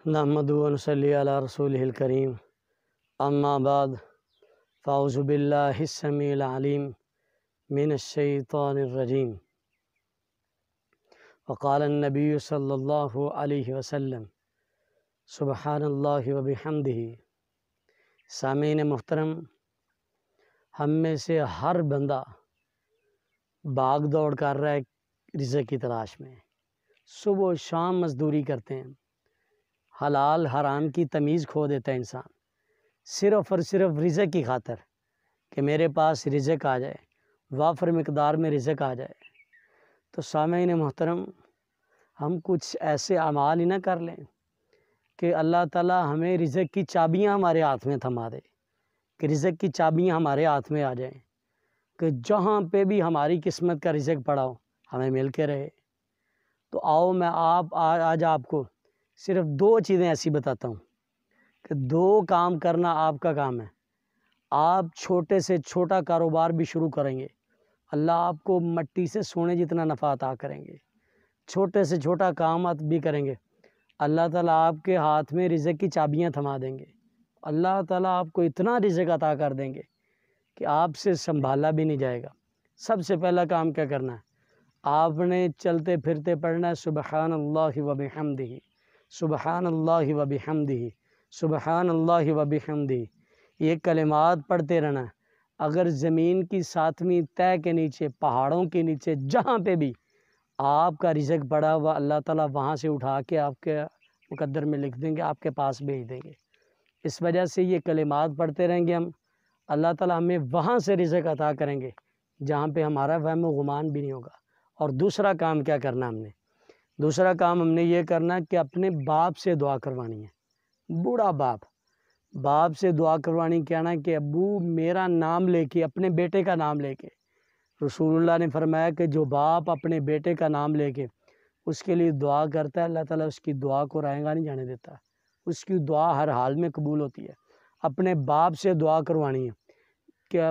نحمد و نصلی علی رسولہ الکریم اما بعد فاعوذ باللہ السمیع العلیم من الشیطان الرجیم وقال النبی صلی اللہ علیہ وسلم سبحان اللہ وبحمدہ۔ سامعین محترم، ہم میں سے ہر بندہ بھاگ دوڑ کر رہا ہے رزق کی تلاش میں، صبح و شام مزدوری کرتے ہیں، حلال حرام کی تمیز کھو دیتا ہے انسان، صرف اور صرف رزق کی خاطر کہ میرے پاس رزق آ جائے، وافر مقدار میں رزق آ جائے۔ تو سامعین محترم، ہم کچھ ایسے اعمال ہی نہ کر لیں کہ اللہ تعالیٰ ہمیں رزق کی چابیاں ہمارے ہاتھ میں تھما دے، کہ رزق کی چابیاں ہمارے ہاتھ میں آ جائیں، کہ جہاں پہ بھی ہماری قسمت کا رزق پڑا ہو ہمیں مل کے رہے۔ تو آؤ میں آج آپ کو صرف دو چیزیں ایسی بتاتا ہوں کہ دو کام کرنا آپ کا کام ہے۔ آپ چھوٹے سے چھوٹا کاروبار بھی شروع کریں گے، اللہ آپ کو مٹی سے سونے جتنا نفع عطا کریں گے۔ چھوٹے سے چھوٹا کام آپ بھی کریں گے، اللہ تعالیٰ آپ کے ہاتھ میں رزق کی چابیاں تھما دیں گے۔ اللہ تعالیٰ آپ کو اتنا رزق عطا کر دیں گے کہ آپ سے سنبھالا بھی نہیں جائے گا۔ سب سے پہلا کام کیا کرنا ہے؟ آپ نے چلتے پھرتے پڑھنا ہے سبحان اللہ وبحمدہ، سبحان اللہ وبحمدہ، سبحان اللہ وبحمدہ۔ یہ کلمات پڑھتے رہنا ہے۔ اگر زمین کی ساتویں تہہ کے نیچے، پہاڑوں کے نیچے، جہاں پہ بھی آپ کا رزق پڑا ہوا، اللہ تعالیٰ وہاں سے اٹھا کے آپ کے مقدر میں لکھ دیں گے، آپ کے پاس بھیج دیں گے۔ اس وجہ سے یہ کلمات پڑھتے رہیں گے ہم، اللہ تعالیٰ ہمیں وہاں سے رزق عطا کریں گے جہاں پہ ہمارا وہم و گمان بھی نہیں ہوگا۔ اور دوسرا کام کیا کرنا ہم نے؟ دوسرا کام ہم نے یہ کرنا ہے کہ اپنے باپ سے دعا کروانی ہے۔ بوڑھا باپ سے دعا کروانی، کہنا کہ ابو میرا نام لے کے، اپنے بیٹے کا نام لے کے، رسول اللہ نے فرمایا کہ جو باپ اپنے بیٹے کا نام لے کے اس کے لیے دعا کرتا ہے، اللہ تعالیٰ اس کی دعا کو رائے گاہ نہیں جانے دیتا، اس کی دعا ہر حال میں قبول ہوتی ہے۔ اپنے باپ سے دعا کروانی ہے کہ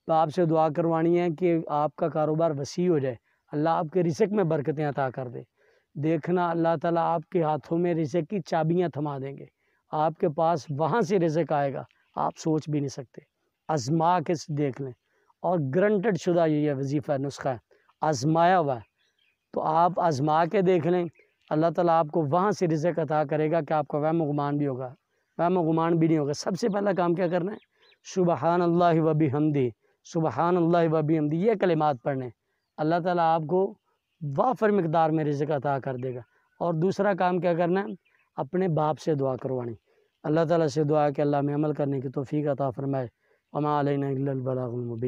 باپ سے دعا کروانی ہے کہ آپ کا کاروبار وسیع ہو جائے، اللہ آپ کے رزق میں برکتیں عطا کر دے۔ دیکھنا اللہ تعالیٰ آپ کے ہاتھوں میں رزق کی چابیاں تھما دیں گے، آپ کے پاس وہاں سے رزق آئے گا، آپ سوچ بھی نہیں سکتے۔ آزما کے دیکھ لیں، اور گرنٹڈ شدہ یہ وظیفہ نسخہ ہے، آزمایا ہوا ہے۔ تو آپ آزما کے دیکھ لیں، اللہ تعالیٰ آپ کو وہاں سے رزق عطا کرے گا کہ آپ کا وہم و گمان بھی ہوگا، وہم و گمان بھی نہیں ہوگا۔ سب سے پہلا کام کیا کرنا ہے؟ سبحان اللہ وبحمدہ، سبحان اللہ وبحمدہ، یہ کلمات پڑھنے، اللہ تعالیٰ آپ کو وافر مقدار میں رزق عطا کر دے گا۔ اور دوسرا کام کیا کرنا ہے؟ اپنے باپ سے دعا کروانی، اللہ تعالیٰ سے دعا کہ اللہ میں عمل کرنے کی توفیق عطا فرمائے۔ وما علینا الا البلاغ المبین۔